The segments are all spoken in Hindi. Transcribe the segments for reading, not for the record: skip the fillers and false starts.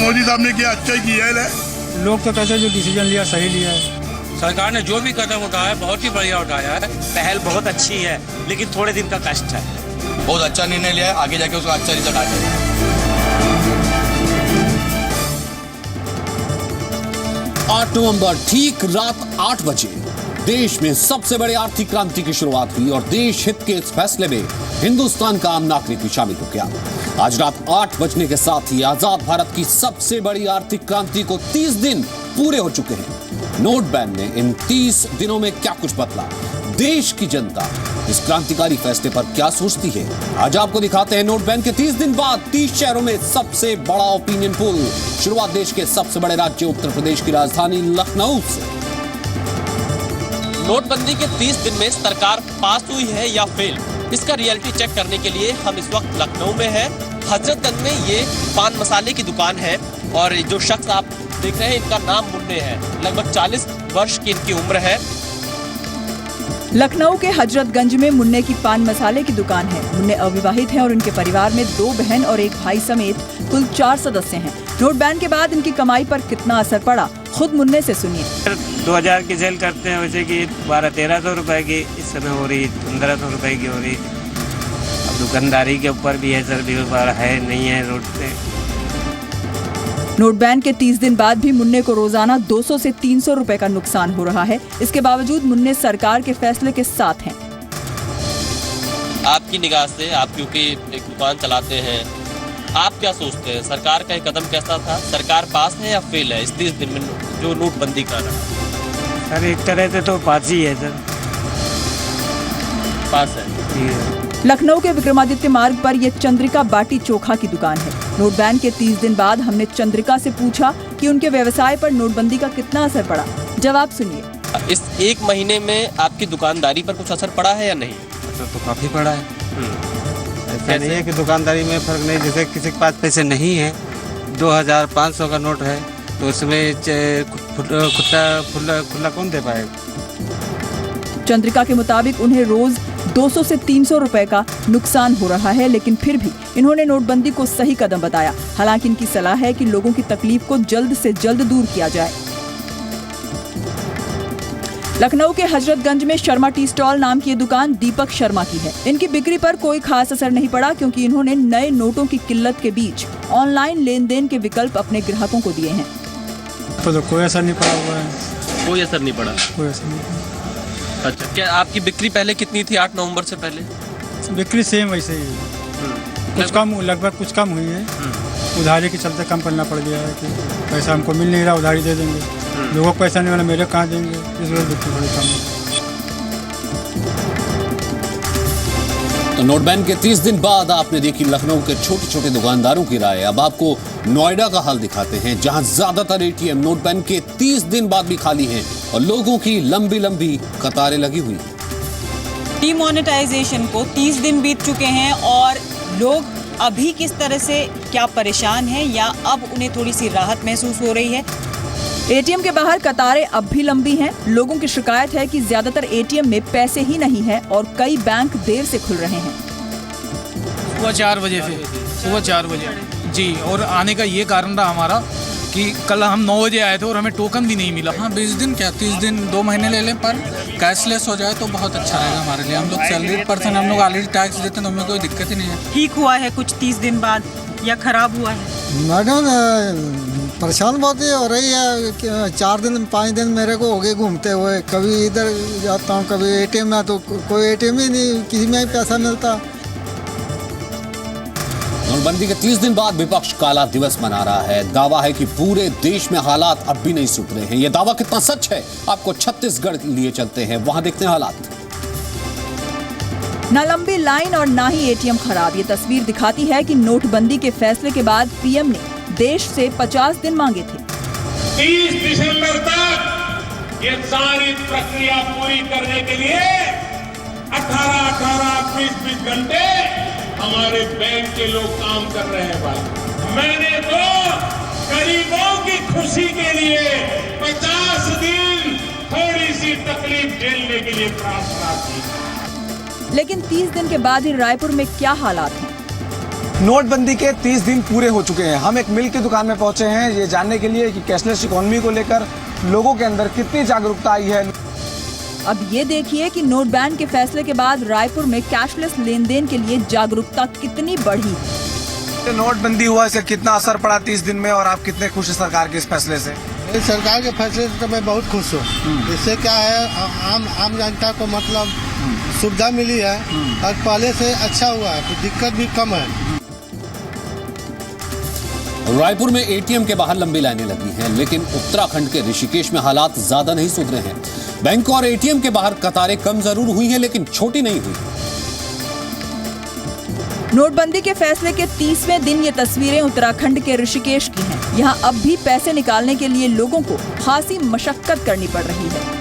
मोदी साहब ने किया अच्छा ही किया है। लोग तो कहते हैं जो डिसीजन लिया सही लिया है। सरकार ने जो भी कदम उठाया बहुत ही बढ़िया उठाया है। पहल बहुत अच्छी है लेकिन थोड़े दिन का कष्ट है। बहुत अच्छा निर्णय लिया है, आगे जाके उसका अच्छा रिजल्ट आ जाएगा। 8 नवंबर ठीक रात 8 बजे देश में सबसे बड़े आर्थिक क्रांति की शुरुआत हुई और देश हित के इस फैसले में हिंदुस्तान का आम नागरिक भी शामिल हो गया। आज रात 8 बजने के साथ ही आजाद भारत की सबसे बड़ी आर्थिक क्रांति को 30 दिन पूरे हो चुके हैं। नोट बैन ने इन 30 दिनों में क्या कुछ बदला, देश की जनता इस क्रांतिकारी फैसले पर क्या सोचती है, आज आपको दिखाते हैं नोट बैन के 30 दिन बाद 30 शहरों में सबसे बड़ा ओपिनियन पोल। शुरुआत देश के सबसे बड़े राज्य उत्तर प्रदेश की राजधानी लखनऊ से। नोटबंदी के 30 दिन में सरकार पास हुई है या फेल, इसका रियलिटी चेक करने के लिए हम इस वक्त लखनऊ में हैं। हजरतगंज में ये पान मसाले की दुकान है और जो शख्स आप देख रहे हैं इनका नाम मुन्ने है। लगभग 40 वर्ष की इनकी उम्र है। लखनऊ के हजरतगंज में मुन्ने की पान मसाले की दुकान है। मुन्ने अविवाहित हैं और उनके परिवार में 2 बहन और 1 भाई समेत कुल 4 सदस्य हैं। नोट बैन के बाद इनकी कमाई पर कितना असर पड़ा, खुद मुन्ने से सुनिए। 2000 की सेल करते हैं वैसे कि 1200-1300 रुपए की इस समय हो रही, 1500 रुपए की हो रही। अब दुकानदारी के ऊपर भी है सर, व्यापार है नहीं है रोड पे। नोट बैन के 30 दिन बाद भी मुन्ने को रोजाना 200 से 300 रुपए का नुकसान हो रहा है। इसके बावजूद मुन्ने सरकार के फैसले के साथ हैं। आपकी निगाह से, आप क्योंकि एक दुकान चलाते हैं, आप क्या सोचते हैं सरकार का ये कदम कैसा था? सरकार पास है या फेल है इस 30 दिन में जो नोटबंदी का रहा? सर एक तरह से तो पास ही है सर, पास है। लखनऊ के विक्रमादित्य मार्ग पर यह चंद्रिका बाटी चोखा की दुकान है। नोट बैन के 30 दिन बाद हमने चंद्रिका से पूछा कि उनके व्यवसाय पर नोटबंदी का कितना असर पड़ा। जवाब सुनिए। इस 1 महीने में आपकी दुकानदारी पर कुछ असर पड़ा है या नहीं? असर तो काफी पड़ा है। ऐसा नहीं है कि दुकानदारी में फर्क नहीं, जैसे किसी के पास पैसे नहीं है, 2500 का नोट है तो उसमें खुला कौन दे पाएगा। चंद्रिका के मुताबिक उन्हें रोज 200 से 300 रुपए का नुकसान हो रहा है, लेकिन फिर भी इन्होंने नोटबंदी को सही कदम बताया। हालांकि इनकी सलाह है कि लोगों की तकलीफ को जल्द से जल्द दूर किया जाए। लखनऊ के हजरतगंज में शर्मा टी स्टॉल नाम की ये दुकान दीपक शर्मा की है। इनकी बिक्री पर कोई खास असर नहीं पड़ा क्योंकि इन्होंने नए नोटों की किल्लत के बीच ऑनलाइन लेन देन के विकल्प अपने ग्राहकों को दिए हैं। तो कोई असर नहीं पड़ा हुआ है। कोई असर नहीं पड़ा। कोई असर नहीं पड़ा। अच्छा, क्या आपकी बिक्री पहले कितनी थी 8 नवंबर से पहले? बिक्री सेम वैसे ही है, कुछ कम, लगभग कुछ कम हुई है। उधारी के चलते कम करना पड़ गया है कि पैसा हमको मिल नहीं रहा, उधारी दे देंगे, लोगों को पैसा नहीं वाला मेरे कहाँ देंगे, इस वजह बिक्री थोड़ी कम है। तो नोट बैन के 30 दिन बाद आपने देखी लखनऊ के छोटे छोटे दुकानदारों की राय। अब आपको नोएडा का हाल दिखाते हैं, जहां ज्यादातर एटीएम नोट बैन के 30 दिन बाद भी खाली हैं और लोगों की लंबी लंबी कतारें लगी हुई हैं। डीमोनेटाइजेशन को 30 दिन बीत चुके हैं और लोग अभी किस तरह से क्या परेशान हैं या अब उन्हें थोड़ी सी राहत महसूस हो रही है? एटीएम के बाहर कतारें अब भी लंबी हैं। लोगों की शिकायत है कि ज्यादातर एटीएम में पैसे ही नहीं है और कई बैंक देर से खुल रहे हैं। सुबह 4 बजे से, सुबह 4 बजे जी। और आने का ये कारण रहा हमारा कि कल हम 9 बजे आए थे और हमें टोकन भी नहीं मिला। हाँ 20 दिन क्या 30 दिन 2 महीने ले लें, पर कैशलेस हो जाए तो बहुत अच्छा रहेगा हमारे लिए। हम लोग सैलरीड पर्सन, हम लोग ऑलरेडी टैक्स देते हैं तो हमें कोई दिक्कत ही नहीं है। ठीक हुआ है कुछ 30 दिन बाद या खराब हुआ है? मैडम परेशान बहुत ही हो रही है। 4 दिन 5 दिन मेरे को हो गए घूमते हुए, कभी इधर जाता हूँ कभी एटीएम में, तो कोई एटीएम ही नहीं, किसी में ही पैसा मिलता। नोटबंदी के 30 दिन बाद विपक्ष काला दिवस मना रहा है। दावा है कि पूरे देश में हालात अब भी नहीं सुधरे हैं। यह दावा कितना सच है, आपको छत्तीसगढ़ लिए चलते हैं, वहां देखते हैं हालात। न लंबी लाइन और ना ही एटीएम खराब। ये तस्वीर दिखाती है कि नोटबंदी के फैसले के बाद पीएम ने देश से 50 दिन मांगे थे। 30 दिसंबर तक ये सारी प्रक्रिया पूरी करने के लिए 18-18, 20-20 घंटे हमारे बैंक के लोग काम कर रहे हैं भाई। मैंने तो गरीबों की खुशी के लिए 50 दिन थोड़ी सी तकलीफ झेलने के लिए प्रार्थना की। लेकिन 30 दिन के बाद ही रायपुर में क्या हालात हैं? नोटबंदी के 30 दिन पूरे हो चुके हैं। हम एक मिल की दुकान में पहुंचे हैं ये जानने के लिए कि कैशलेस इकोनॉमी को लेकर लोगों के अंदर कितनी जागरूकता आई है। अब ये देखिए कि नोट बैन के फैसले के बाद रायपुर में कैशलेस लेन देन के लिए जागरूकता कितनी बढ़ी। नोटबंदी हुआ, इससे कितना असर पड़ा 30 दिन में और आप कितने खुश हैं सरकार के इस फैसले से? सरकार के फैसले से तो मैं बहुत खुश हूँ। इससे क्या है, आम जनता को मतलब सुविधा मिली है और पहले से अच्छा हुआ है, तो दिक्कत भी कम है। रायपुर में एटीएम के बाहर लंबी लाइनें लगी हैं, लेकिन उत्तराखंड के ऋषिकेश में हालात ज्यादा नहीं सुधरे हैं। बैंक और एटीएम के बाहर कतारें कम जरूर हुई हैं, लेकिन छोटी नहीं हुई। नोटबंदी के फैसले के 30वें दिन ये तस्वीरें उत्तराखंड के ऋषिकेश की हैं। यहाँ अब भी पैसे निकालने के लिए लोगों को खासी मशक्कत करनी पड़ रही है।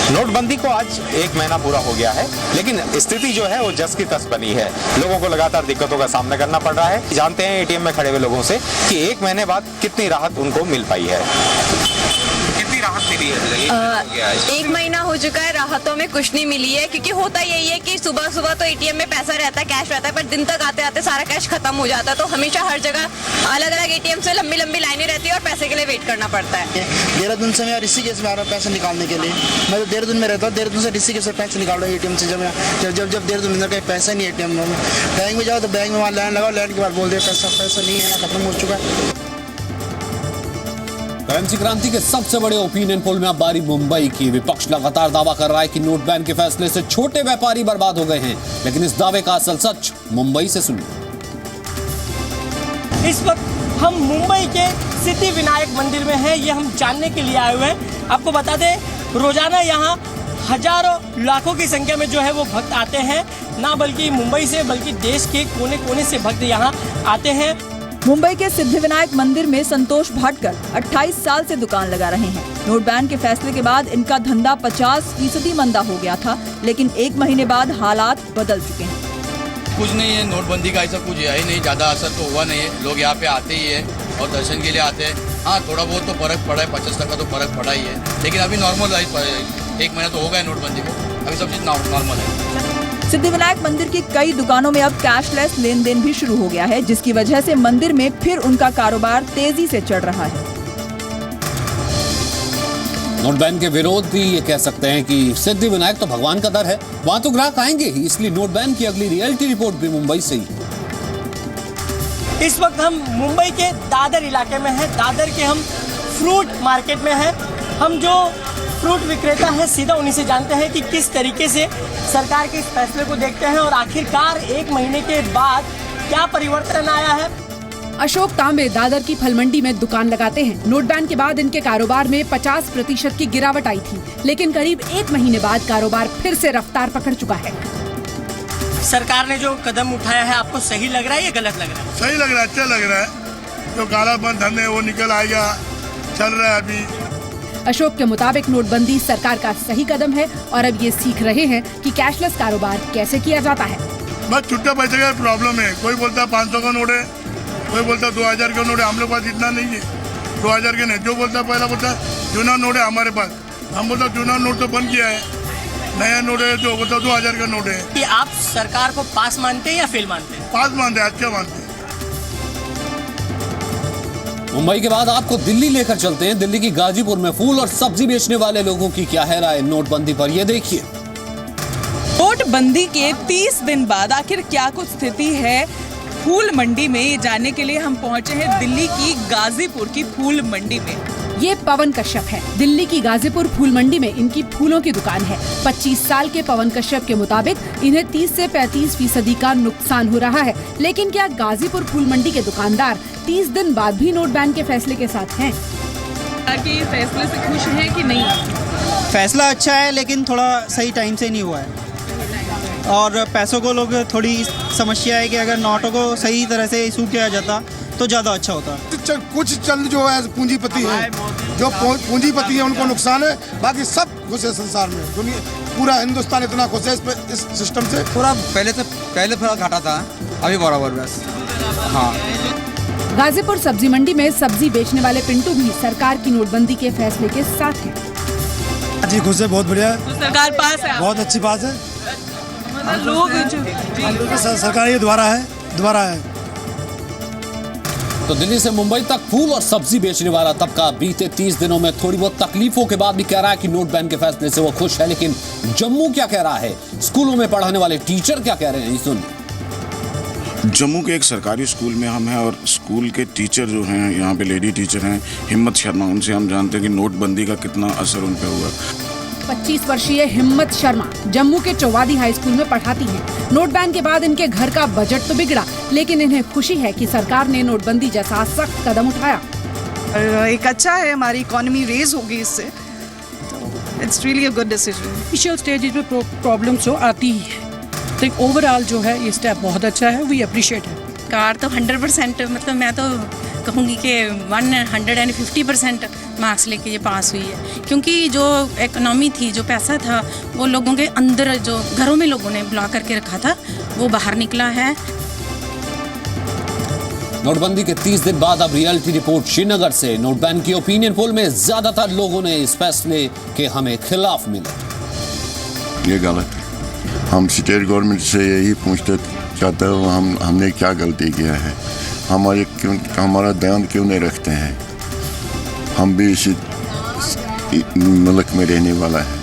नोटबंदी को आज 1 महीना पूरा हो गया है, लेकिन स्थिति जो है वो जस की तस बनी है। लोगों को लगातार दिक्कतों का सामना करना पड़ रहा है। जानते हैं एटीएम में खड़े हुए लोगों से कि 1 महीने बाद कितनी राहत उनको मिल पाई है। कितनी राहत मिली है? 1 महीना हो चुका है, राहतों में कुछ नहीं मिली है, क्योंकि होता यही है कि सुबह सुबह तो एटीएम में पैसा रहता है, कैश रहता है, पर दिन तक आते आते सारा कैश खत्म हो जाता है। तो हमेशा हर जगह अलग अलग एटीएम से लंबी लंबी लाइनें रहती है और पैसे के लिए वेट करना पड़ता है। देहरादून से मैं ऋषिकेश में आ रहा हूँ पैसे निकालने के लिए। मैं तो देहरादून में रहता हूँ, देहरादून से ऋषिकेश से पैसे निकाल रहा हूँ एटीएम से। जब देहरादून में कहीं पैसा नहीं एटीएम में, बैंक में जाओ तो बैंक में वहाँ लाइन लगाओ, लाइन के बाद बोल दे पैसा नहीं है, खत्म हो चुका है। करेंसी क्रांति के सबसे बड़े ओपिनियन पोल में अब बारी मुंबई की। विपक्ष लगातार दावा कर रहा है कि नोट बैन के फैसले से छोटे व्यापारी बर्बाद हो गए हैं, लेकिन इस दावे का असल सच मुंबई से सुनिए। इस वक्त हम मुंबई के सिद्धि विनायक मंदिर में हैं, ये हम जानने के लिए आए हुए हैं। आपको बता दें, रोजाना यहाँ हजारों लाखों की संख्या में जो है वो भक्त आते हैं, ना बल्कि मुंबई से बल्कि देश के कोने कोने से भक्त यहाँ आते हैं। मुंबई के सिद्धिविनायक मंदिर में संतोष भाटकर 28 साल से दुकान लगा रहे हैं। नोट बैन के फैसले के बाद इनका धंधा 50% मंदा हो गया था, लेकिन 1 महीने बाद हालात बदल चुके हैं। कुछ नहीं है, नोटबंदी का ऐसा कुछ है ही नहीं, ज़्यादा असर तो हुआ नहीं है। लोग यहाँ पे आते ही है और दर्शन के लिए आते हैं। हाँ, थोड़ा बहुत तो फर्क पड़ा है, 50% तो फर्क पड़ा ही है, लेकिन अभी नॉर्मल लाइफ 1 महीना तो हो गया नोटबंदी को, अभी सब चीज़ नॉर्मल है। सिद्धिविनायक मंदिर की कई दुकानों में अब कैशलेस लेन देन भी शुरू हो गया है, जिसकी वजह से मंदिर में फिर उनका कारोबार तेजी से चढ़ रहा है। नोट बैन के विरोधी ये कह सकते हैं कि सिद्धिविनायक तो भगवान का दर है, वहां तो ग्राहक आएंगे ही, इसलिए नोट बैन की अगली रियलिटी रिपोर्ट भी मुंबई से ही। इस वक्त हम मुंबई के दादर इलाके में हैं। दादर के हम फ्रूट मार्केट में हैं। हम जो फ्रूट विक्रेता हैं सीधा उन्हीं से जानते हैं कि किस तरीके से सरकार के इस फैसले को देखते हैं और आखिरकार 1 महीने के बाद क्या परिवर्तन आया है। अशोक तांबे दादर की फल मंडी में दुकान लगाते हैं। नोट बैन के बाद इनके कारोबार में 50% की गिरावट आई थी, लेकिन करीब 1 महीने बाद कारोबार फिर से रफ्तार पकड़ चुका है। सरकार ने जो कदम उठाया है आपको सही लग रहा है या गलत लग रहा है? सही लग रहा है, अच्छा लग रहा है। जो कालापन धन है वो निकल आएगा, चल रहा है अभी। अशोक के मुताबिक नोटबंदी सरकार का सही कदम है और अब ये सीख रहे हैं कि कैशलेस कारोबार कैसे किया जाता है। बस छुट्टा पैसे का प्रॉब्लम है। कोई बोलता है 500 का नोट है, कोई बोलता 2000 का नोट है। हम लोग पास इतना नहीं है, 2000 के नहीं। जो बोलता पहला बोलता चुना नोट है हमारे पास, हम बोलता चुना नोट तो बंद किया है, नया नोट है जो बोलता 2000 का नोट है। कि आप सरकार को पास मानते हैं या फेल मानते हैं? पास मानते हैं, अच्छा मानते हैं। मुंबई के बाद आपको दिल्ली लेकर चलते हैं। दिल्ली की गाजीपुर में फूल और सब्जी बेचने वाले लोगों की क्या है राय नोटबंदी पर, ये देखिए। नोटबंदी के 30 दिन बाद आखिर क्या कुछ स्थिति है फूल मंडी में, ये जानने के लिए हम पहुंचे हैं दिल्ली की गाजीपुर की फूल मंडी में। ये पवन कश्यप है। दिल्ली की गाजीपुर फूल मंडी में इनकी फूलों की दुकान है। 25 साल के पवन कश्यप के मुताबिक इन्हें 30 से 35% का नुकसान हो रहा है, लेकिन क्या गाजीपुर फूल मंडी के दुकानदार 30 दिन बाद भी नोट बैन के फैसले के साथ हैं? कि फैसले से खुश हैं कि नहीं? फैसला अच्छा है, लेकिन थोड़ा सही टाइम से नहीं हुआ है और पैसों को लोग थोड़ी समस्या है कि अगर नोटों को सही तरह से इशू किया जाता तो ज़्यादा अच्छा होता। कुछ चंद जो है पूंजीपति है, जो पूंजीपति है उनको नुकसान है, बाकी सब खुश है संसार में। दुनिया पूरा हिंदुस्तान इतना खुश है इस सिस्टम से। पूरा पहले थोड़ा घाटा था, अभी बराबर बस। हाँ, गाजीपुर सब्जी मंडी में सब्जी बेचने वाले पिंटू भी सरकार की नोटबंदी के फैसले के साथ हैं। जी खुश है, बहुत बढ़िया है। तो सरकार पास है, बहुत अच्छी बात है। लोग सरकार ये दोबारा है तो दिल्ली से मुंबई तक फूल और सब्जी बेचने वाला तबका बीते 30 दिनों में थोड़ी बहुत तकलीफों के बाद भी कह रहा है कि नोट बैन के फैसले से वो खुश है। लेकिन जम्मू क्या कह रहा है, स्कूलों में पढ़ाने वाले टीचर क्या कह रहे हैं, सुनिए। जम्मू के एक सरकारी स्कूल में हम हैं और स्कूल के टीचर जो हैं, यहाँ पे लेडी टीचर हैं हिम्मत शर्मा, उनसे हम जानते हैं कि नोटबंदी का कितना असर उन पे हुआ। 25 वर्षीय हिम्मत शर्मा जम्मू के चौवादी हाई स्कूल में पढ़ाती हैं। नोट बैन के बाद इनके घर का बजट तो बिगड़ा, लेकिन इन्हें खुशी है कि सरकार ने नोटबंदी जैसा सख्त कदम उठाया। एक अच्छा है, हमारी इकोनॉमी रेज होगी इससे, तो it's really a good decision. Initial stages में प्रॉब्लम्स तो आती ही है, तो ओवरऑल जो है ये स्टेप बहुत अच्छा है, वी अप्रिशिएट है। कार तो 100% मतलब मैं तो कहूँगी कि 150% मार्क्स लेके ये पास हुई है, क्योंकि जो इकोनॉमी थी, जो पैसा था वो लोगों के अंदर, जो घरों में लोगों ने ब्लॉक करके रखा था, वो बाहर निकला है। नोटबंदी के 30 दिन बाद अब रियलिटी रिपोर्ट श्रीनगर से। नोट बैन की ओपिनियन पोल में ज्यादातर लोगों ने इस फैसले के हमें खिलाफ मिले। ये गलत है, हम स्टेट गवर्नमेंट से यही पूछते चाहते हैं हमने क्या गलती किया है, हमारा ध्यान क्यों नहीं रखते हैं, हम भी इसी मुल्क में रहने वाला है।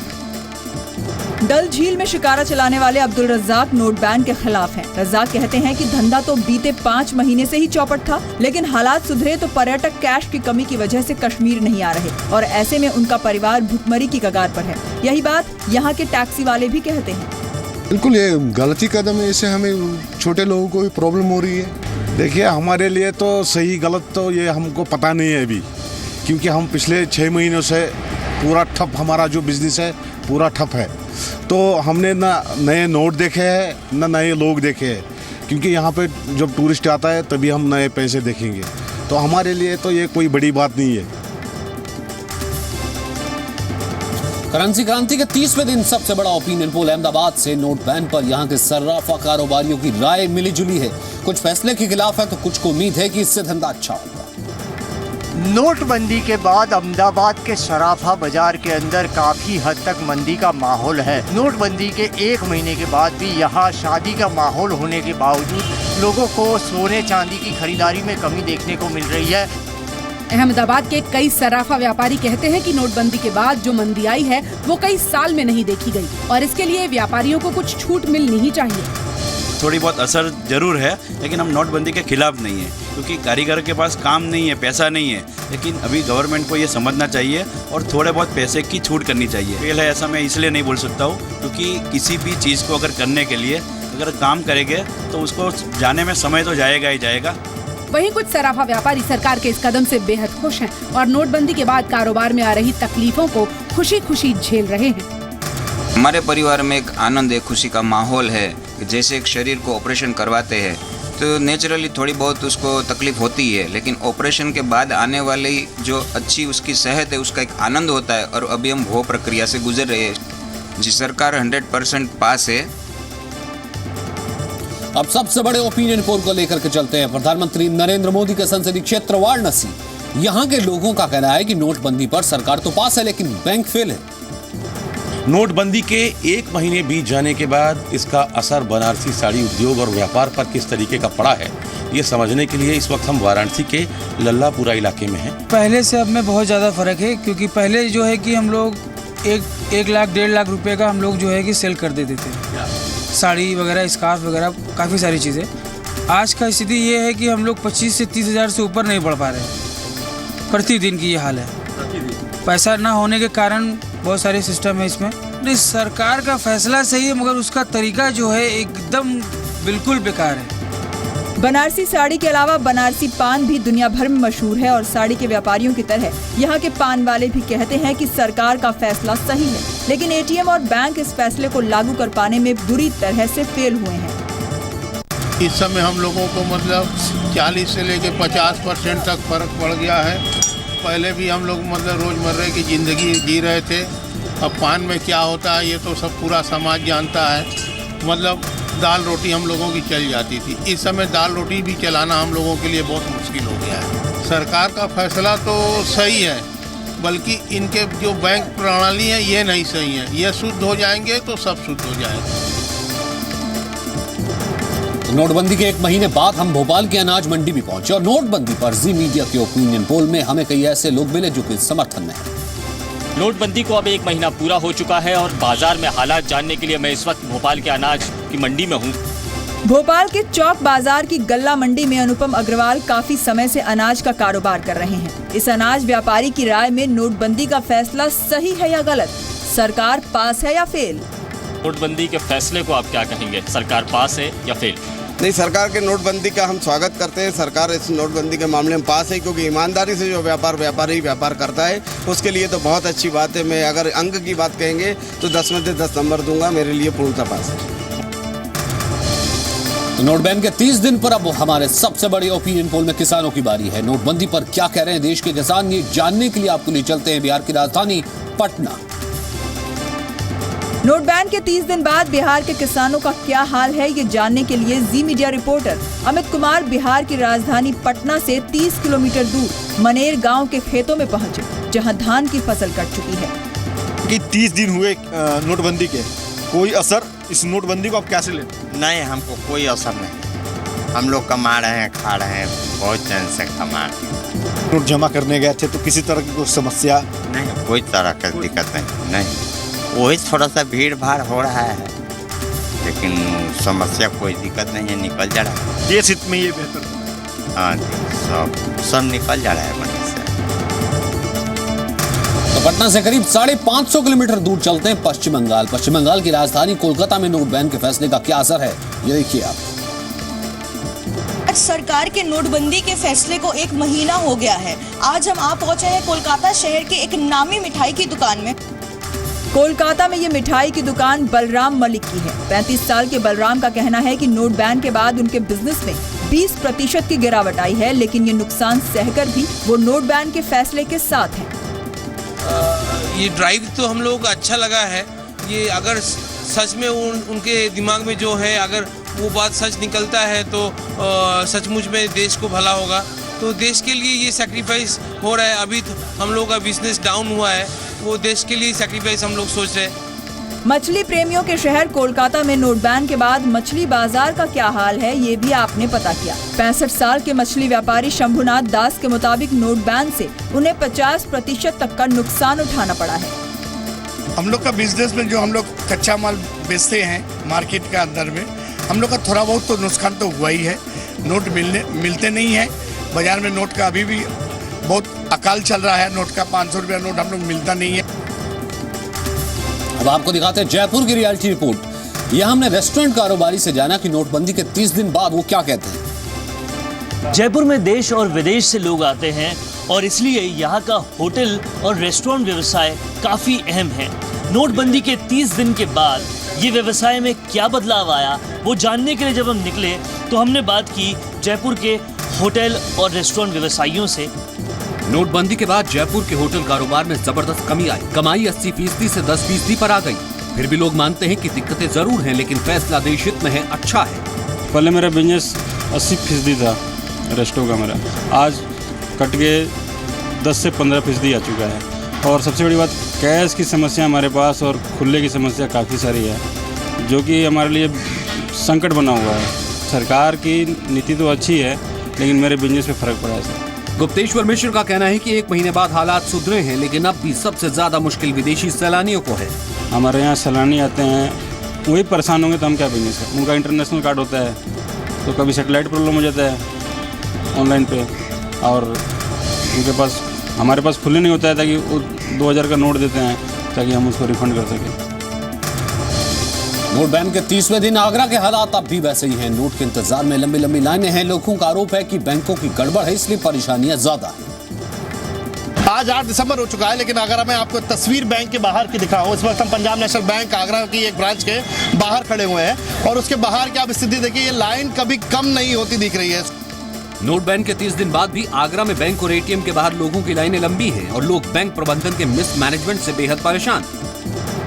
डल झील में शिकारा चलाने वाले अब्दुल रज्जाक नोट बैन के खिलाफ हैं। रज्जाक कहते हैं कि धंधा तो बीते 5 महीने से ही चौपट था, लेकिन हालात सुधरे तो पर्यटक कैश की कमी की वजह से कश्मीर नहीं आ रहे और ऐसे में उनका परिवार भुखमरी की कगार पर है। यही बात यहाँ के टैक्सी वाले भी कहते हैं। बिल्कुल ये गलती कदम है, इससे हमें छोटे लोगों को भी प्रॉब्लम हो रही है। देखिए हमारे लिए तो सही गलत तो ये हमको पता नहीं है अभी, क्योंकि हम पिछले 6 महीनों से पूरा ठप, हमारा जो बिजनेस है पूरा ठप है। तो हमने ना नए नोट देखे हैं ना नए लोग देखे हैं, क्योंकि यहाँ पे जब टूरिस्ट आता है तभी हम नए पैसे देखेंगे। तो हमारे लिए तो ये कोई बड़ी बात नहीं है। करेंसी क्रांति के 30वें दिन सबसे बड़ा ओपिनियन पोल अहमदाबाद से। नोट बैन पर यहाँ के सर्राफा कारोबारियों की राय मिली जुली है। कुछ फैसले के खिलाफ है तो कुछ को उम्मीद है कि इससे धंधा अच्छा होगा। नोटबंदी के बाद अहमदाबाद के सराफा बाजार के अंदर काफी हद तक मंदी का माहौल है। नोटबंदी के 1 महीने के बाद भी यहाँ शादी का माहौल होने के बावजूद लोगों को सोने चांदी की खरीदारी में कमी देखने को मिल रही है। अहमदाबाद के कई सराफा व्यापारी कहते हैं कि नोटबंदी के बाद जो मंदी आई है वो कई साल में नहीं देखी गई और इसके लिए व्यापारियों को कुछ छूट मिलनी ही चाहिए। थोड़ी बहुत असर जरूर है, लेकिन हम नोटबंदी के खिलाफ नहीं है, क्योंकि कारीगर के पास काम नहीं है, पैसा नहीं है। लेकिन अभी गवर्नमेंट को ये समझना चाहिए और थोड़े बहुत पैसे की छूट करनी चाहिए। फेल है ऐसा मैं इसलिए नहीं बोल सकता हूँ, क्योंकि किसी भी चीज़ को अगर करने के लिए अगर काम करेंगे तो उसको जाने में समय तो जाएगा ही जाएगा। वहीं कुछ सराफा व्यापारी सरकार के इस कदम से बेहद खुश हैं और नोटबंदी के बाद कारोबार में आ रही तकलीफों को खुशी खुशी झेल रहे हैं। हमारे परिवार में एक आनंद है, खुशी का माहौल है। जैसे एक शरीर को ऑपरेशन करवाते हैं तो नेचुरली थोड़ी बहुत उसको तकलीफ होती है, लेकिन ऑपरेशन के बाद आने वाली जो अच्छी उसकी सेहत है उसका एक आनंद होता है और अभी हम वो प्रक्रिया से गुजर रहे हैं। जी सरकार 100% पास है। अब सबसे बड़े ओपिनियन पोल को लेकर के चलते हैं। प्रधानमंत्री नरेंद्र मोदी के संसदीय क्षेत्र वाराणसी, यहाँ के लोगों का कहना है कि नोटबंदी पर सरकार तो पास है लेकिन बैंक फेल है। नोटबंदी के 1 महीने बीत जाने के बाद इसका असर बनारसी साड़ी उद्योग और व्यापार पर किस तरीके का पड़ा है, ये समझने के लिए इस वक्त हम वाराणसी के लल्लापुरा इलाके में हैं। पहले से अब में बहुत ज़्यादा फर्क है, क्योंकि पहले जो है कि हम लोग 1 लाख 1.5 लाख रुपए का हम लोग जो है कि सेल कर देते थे, साड़ी वगैरह, स्कार्फ वगैरह, काफ़ी सारी चीज़ें। आज का स्थिति ये है कि हम लोग 25 से 30 हज़ार से ऊपर नहीं बढ़ पा रहे। प्रतिदिन की ये हाल है। पैसा ना होने के कारण बहुत सारे सिस्टम है इसमें। नहीं, सरकार का फैसला सही है, मगर उसका तरीका जो है एकदम बिल्कुल बेकार है। बनारसी साड़ी के अलावा बनारसी पान भी दुनिया भर में मशहूर है और साड़ी के व्यापारियों की तरह यहाँ के पान वाले भी कहते हैं कि सरकार का फैसला सही है, लेकिन एटीएम और बैंक इस फैसले को लागू कर पाने में बुरी तरह से फेल हुए हैं। इस समय हम लोगों को मतलब 40 से लेकर 50% तक फर्क पड़ गया है। पहले भी हम लोग मतलब रोज़मर्रा की ज़िंदगी जी रहे थे, अब पान में क्या होता है ये तो सब पूरा समाज जानता है। मतलब दाल रोटी हम लोगों की चल जाती थी, इस समय दाल रोटी भी चलाना हम लोगों के लिए बहुत मुश्किल हो गया है। सरकार का फैसला तो सही है, बल्कि इनके जो बैंक प्रणाली है ये नहीं सही है। ये शुद्ध हो जाएंगे तो सब शुद्ध हो जाएगा। नोटबंदी के एक महीने बाद हम भोपाल की अनाज मंडी भी पहुंचे और नोटबंदी पर जी मीडिया के ओपिनियन पोल में हमें कई ऐसे लोग मिले जो कि समर्थन में हैं। नोटबंदी को अब 1 महीना पूरा हो चुका है और बाजार में हालात जानने के लिए मैं इस वक्त भोपाल के अनाज की मंडी में हूँ। भोपाल के चौक बाजार की गल्ला मंडी में अनुपम अग्रवाल काफी समय से अनाज का कारोबार कर रहे हैं। इस अनाज व्यापारी की राय में नोटबंदी का फैसला सही है या गलत, सरकार पास है या फेल? नोटबंदी के फैसले को आप क्या कहेंगे, सरकार पास है या फेल? नहीं, सरकार के नोटबंदी का हम स्वागत करते हैं। सरकार इस नोटबंदी के मामले में पास है, क्योंकि ईमानदारी से जो व्यापारी व्यापार करता है उसके लिए तो बहुत अच्छी बात है। मैं अगर अंक की बात कहेंगे तो 10 में से 10 नंबर दूंगा, मेरे लिए पूर्णतः पास है। तो नोटबैन के 30 दिन पर अब हमारे सबसे बड़े ओपिनियन पोल में किसानों की बारी है। नोटबंदी पर क्या कह रहे हैं देश के किसान, ये जानने के लिए आपको ले चलते हैं बिहार की राजधानी पटना। नोट बैन के 30 दिन बाद बिहार के किसानों का क्या हाल है, ये जानने के लिए जी मीडिया रिपोर्टर अमित कुमार बिहार की राजधानी पटना से 30 किलोमीटर दूर मनेर गांव के खेतों में पहुंचे, जहां धान की फसल कट चुकी है। कि 30 दिन हुए नोटबंदी के, कोई असर इस नोटबंदी को आप कैसे लेते? नहीं, हमको कोई असर नहीं। हम लोग कमा रहे हैं, खा रहे हैं, बहुत चैन से कमा रहे हैं। नोट जमा करने गए थे तो किसी तरह की कोई समस्या? नहीं, कोई तरह की दिक्कत नहीं। वही थोड़ा सा भीड़ भाड़ हो रहा है, लेकिन समस्या कोई दिक्कत नहीं है, निकल जा रहा है। देश हित में ये बेहतर। हाँ जी, सब निकल जा रहा है मंडी से। तो पटना से करीब 550 किलोमीटर दूर चलते हैं पश्चिम बंगाल। पश्चिम बंगाल की राजधानी कोलकाता में नोट बैन के फैसले का क्या असर है, ये देखिए आप। आज सरकार के नोटबंदी के फैसले को 1 महीना हो गया है। आज हम आ पहुंचे हैं कोलकाता शहर के एक नामी मिठाई की दुकान में। कोलकाता में ये मिठाई की दुकान बलराम मलिक की है। 35 साल के बलराम का कहना है कि नोट बैन के बाद उनके बिजनेस में 20% की गिरावट आई है, लेकिन ये नुकसान सहकर भी वो नोट बैन के फैसले के साथ हैं। ये ड्राइव तो हम लोगों को अच्छा लगा है। ये अगर सच में उनके दिमाग में जो है, अगर वो बात सच निकलता है तो सचमुच में देश को भला होगा। तो देश के लिए ये सैक्रिफाइस हो रहा है। अभी तो हम लोग का बिजनेस डाउन हुआ है, वो देश के लिए सैक्रिफाइस हम लोग सोच रहे हैं। मछली प्रेमियों के शहर कोलकाता में नोट बैन के बाद मछली बाजार का क्या हाल है, ये भी आपने पता किया। 65 साल के मछली व्यापारी शंभुनाथ दास के मुताबिक नोट बैन से उन्हें 50% तक का नुकसान उठाना पड़ा है। हम लोग का बिजनेस में जो हम लोग कच्चा माल बेचते हैं मार्केट के अंदर में, हम लोग का थोड़ा बहुत तो नुकसान तो हुआ ही है। नोट मिलते नहीं है बाजार में। नोट का अभी भी बहुत अकाल चल रहा है। नोट का 500 रुपया नोट हम लोग मिलता नहीं है। अब आपको दिखाते हैं जयपुर की रियलिटी रिपोर्ट। यह हमने रेस्टोरेंट कारोबारी से जाना कि नोटबंदी के 30 दिन बाद वो क्या कहते हैं। जयपुर में देश और विदेश से लोग आते हैं और इसलिए यहाँ का होटल और रेस्टोरेंट व्यवसाय काफी अहम है। नोटबंदी के 30 दिन के बाद ये व्यवसाय में क्या बदलाव आया, वो जानने के लिए जब हम निकले तो हमने बात की जयपुर के होटल और रेस्टोरेंट व्यवसायियों से। नोटबंदी के बाद जयपुर के होटल कारोबार में जबरदस्त कमी आई। कमाई 80% से 10% पर आ गई। फिर भी लोग मानते हैं कि दिक्कतें जरूर हैं, लेकिन फैसला देश हित में है, अच्छा है। पहले मेरा बिजनेस 80% था रेस्टोरेंट का, मेरा आज कट के 10 से 15% आ चुका है। और सबसे बड़ी बात, कैश की समस्या हमारे पास और खुले की समस्या काफ़ी सारी है, जो कि हमारे लिए संकट बना हुआ है। सरकार की नीति तो अच्छी है, लेकिन मेरे बिजनेस पे फर्क पड़ा है सर। गुप्तेश्वर मिश्र का कहना है कि 1 महीने बाद हालात सुधरे हैं, लेकिन अब भी सबसे ज्यादा मुश्किल विदेशी सैलानियों को है। हमारे यहाँ सैलानी आते हैं, वही परेशान होंगे तो हम क्या बिजनेस करें। उनका इंटरनेशनल कार्ड होता है तो कभी सेटेलाइट प्रॉब्लम हो जाता है ऑनलाइन पे, और उनके पास हमारे पास खुले नहीं होता है, ताकि वो 2000 का नोट देते हैं ताकि हम उसको रिफंड कर सकें। नोट बैन के 30वें दिन आगरा के हालात अब भी वैसे ही हैं। नोट के इंतजार में लंबी लंबी लाइनें हैं। लोगों का आरोप है कि बैंकों की गड़बड़ है, इसलिए परेशानियां ज्यादा हैं। आज 8 दिसंबर हो चुका है, लेकिन अगर मैं आपको तस्वीर बैंक के बाहर की दिखाऊं, इस वक्त हम पंजाब नेशनल बैंक आगरा की एक ब्रांच के बाहर खड़े हुए हैं और उसके बाहर की आप स्थिति देखिए, ये लाइन कभी कम नहीं होती दिख रही है। नोट बैन के 30 दिन बाद भी आगरा में बैंक और एटीएम के बाहर लोगों की लाइनें लंबी हैं और लोग बैंक प्रबंधन के मिसमैनेजमेंट से बेहद परेशान।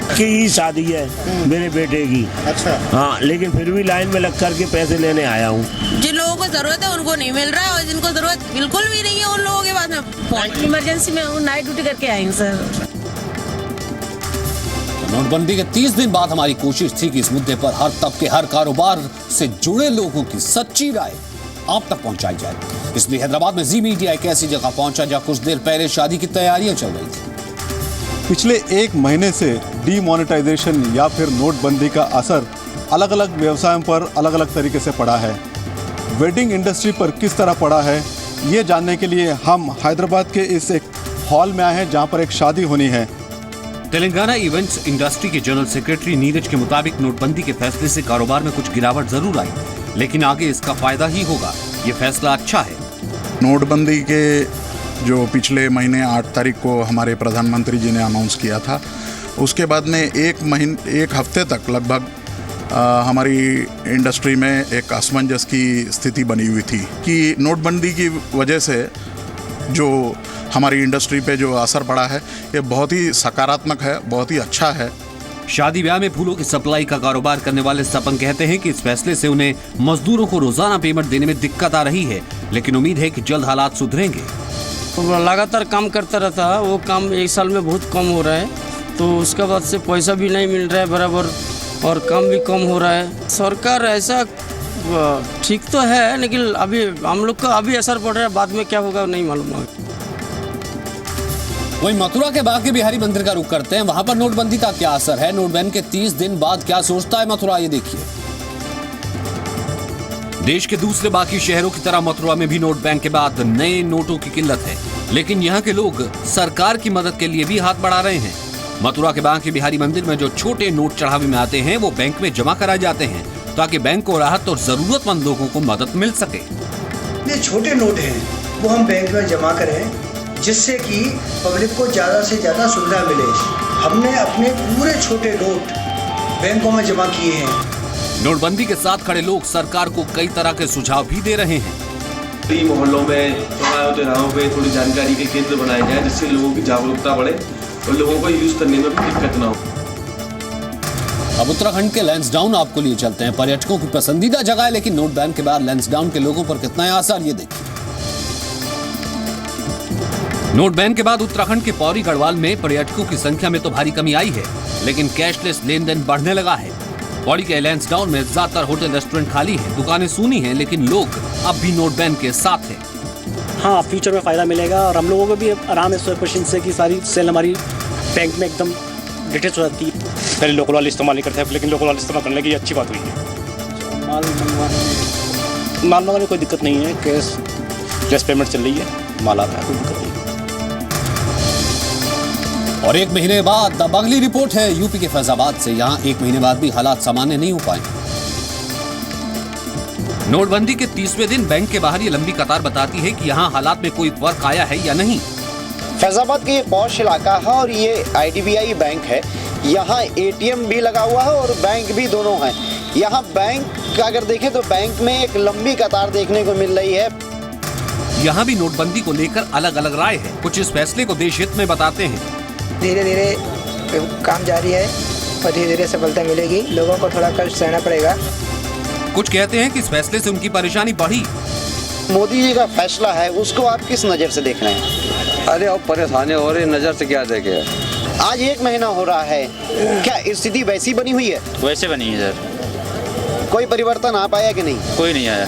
की शादी है मेरे बेटे की। अच्छा। हाँ, लेकिन फिर भी लाइन में लग करके पैसे लेने आया हूँ। जिन लोगों को जरूरत है उनको नहीं मिल रहा है, और जिनको जरूरत बिल्कुल भी नहीं है उन लोगों के पास में इमरजेंसी में नाइट ड्यूटी करके आई हूँ सर। नोटबंदी के 30 दिन बाद हमारी कोशिश थी कि इस मुद्दे पर हर तबके, हर कारोबार से जुड़े लोगों की सच्ची राय आप तक पहुंचाई जाए। इसलिए हैदराबाद में जी मीडिया एक ऐसी जगह पहुंचा जहां कुछ देर पहले शादी की तैयारियां चल रही थी। पिछले एक महीने से डीमोनेटाइजेशन या फिर नोटबंदी का असर अलग अलग व्यवसायों पर अलग अलग तरीके से पड़ा है। वेडिंग इंडस्ट्री पर किस तरह पड़ा है, ये जानने के लिए हम हैदराबाद के इस एक हॉल में आए हैं जहां पर एक शादी होनी है। तेलंगाना इवेंट्स इंडस्ट्री के जनरल सेक्रेटरी नीरज के मुताबिक नोटबंदी के फैसले से कारोबार में कुछ गिरावट जरूर आई, लेकिन आगे इसका फायदा ही होगा। ये फैसला अच्छा है। नोटबंदी के जो पिछले महीने 8 तारीख को हमारे प्रधानमंत्री जी ने अनाउंस किया था, उसके बाद में एक हफ्ते तक लगभग हमारी इंडस्ट्री में एक असमंजस की स्थिति बनी हुई थी कि नोटबंदी की वजह से जो हमारी इंडस्ट्री पे जो असर पड़ा है ये बहुत ही सकारात्मक है, बहुत ही अच्छा है। शादी ब्याह में फूलों की सप्लाई का कारोबार करने वाले सपन कहते हैं कि इस फैसले से उन्हें मजदूरों को रोजाना पेमेंट देने में दिक्कत आ रही है, लेकिन उम्मीद है कि जल्द हालात सुधरेंगे। लगातार काम करता रहता है, वो काम एक साल में बहुत कम हो रहा है, तो उसके बाद से पैसा भी नहीं मिल रहा है बराबर और काम भी कम हो रहा है। सरकार ऐसा ठीक तो है, लेकिन अभी हम लोग का अभी असर पड़ रहा है, बाद में क्या होगा नहीं मालूम है। वहीं मथुरा के बांके बिहारी मंदिर का रुख करते हैं, वहां पर नोटबंदी का क्या असर है, नोटबैन के 30 दिन बाद क्या सोचता है मथुरा, ये देखिए। देश के दूसरे बाकी शहरों की तरह मथुरा में भी नोट बैंक के बाद नए नोटों की किल्लत है, लेकिन यहाँ के लोग सरकार की मदद के लिए भी हाथ बढ़ा रहे हैं। मथुरा के बांके बिहारी मंदिर में जो छोटे नोट चढ़ावे में आते हैं वो बैंक में जमा कराए जाते हैं ताकि बैंक को राहत और जरूरतमंद लोगों को मदद मिल सके। ये छोटे नोट हैं वो हम बैंक में जमा करें जिससे कि पब्लिक को ज़्यादा से ज़्यादा सुविधा मिले। हमने अपने पूरे छोटे नोट बैंकों में जमा किए हैं। नोटबंदी के साथ खड़े लोग सरकार को कई तरह के सुझाव भी दे रहे हैं। गली मोहल्लों में, चौराहों पे थोड़ी जानकारी के केंद्र बनाए जाए जिससे लोगों की जागरूकता बढ़े और लोगों को यूज करने में भी दिक्कत ना हो। अब उत्तराखंड के लैंसडाउन आपको लिए चलते हैं। पर्यटकों की पसंदीदा जगह है, लेकिन नोट बैन के बाद लैंसडाउन के लोगों पर कितना है असर, ये देखिए। नोट बैन के बाद उत्तराखंड के पौड़ी गढ़वाल में पर्यटकों की संख्या में तो भारी कमी आई है, लेकिन कैशलेस लेन देन बढ़ने लगा है। पौड़ी के लैंसडाउन में ज्यादातर होटल रेस्टोरेंट खाली है, दुकानें सूनी हैं, लेकिन लोग अब भी नोट बैन के साथ हैं। हाँ, फ्यूचर में फायदा मिलेगा और हम लोगों को भी आराम है 100% से कि सारी सेल हमारी बैंक में एकदम डिटेल्स हो जाती है। पहले लोकल वाले इस्तेमाल नहीं करते, लेकिन लोकल वाले इस्तेमाल करने की अच्छी बात हुई है। माल मंगवाने में कोई दिक्कत नहीं है, कैश पेमेंट चल रही है, माल आ रहा है, कोई दिक्कत नहीं। और एक महीने बाद अब अगली रिपोर्ट है यूपी के फैजाबाद से। यहाँ एक महीने बाद भी हालात सामान्य नहीं हो पाए। नोटबंदी के 30वें दिन बैंक के बाहर ये लंबी कतार बताती है कि यहाँ हालात में कोई फर्क आया है या नहीं। फैजाबाद का ये पॉश इलाका है और ये IDBI बैंक है। यहाँ ATM भी लगा हुआ है और बैंक भी दोनों है। यहाँ बैंक अगर देखें तो बैंक में एक लंबी कतार देखने को मिल रही है। यहाँ भी नोटबंदी को लेकर अलग अलग राय है। कुछ इस फैसले को देश हित में बताते हैं। धीरे धीरे काम जारी है और धीरे धीरे सफलता मिलेगी। लोगों को थोड़ा कष्ट सहना पड़ेगा। कुछ कहते हैं कि इस फैसले से उनकी परेशानी बढ़ी। मोदी जी का फैसला है, उसको आप किस नज़र से देख रहे हैं? अरे अब परेशानी हो रही, नज़र से क्या देखे। आज एक महीना हो रहा है, क्या स्थिति वैसी बनी हुई है? वैसे बनी है सर। कोई परिवर्तन आ पाया कि नहीं? कोई नहीं आया।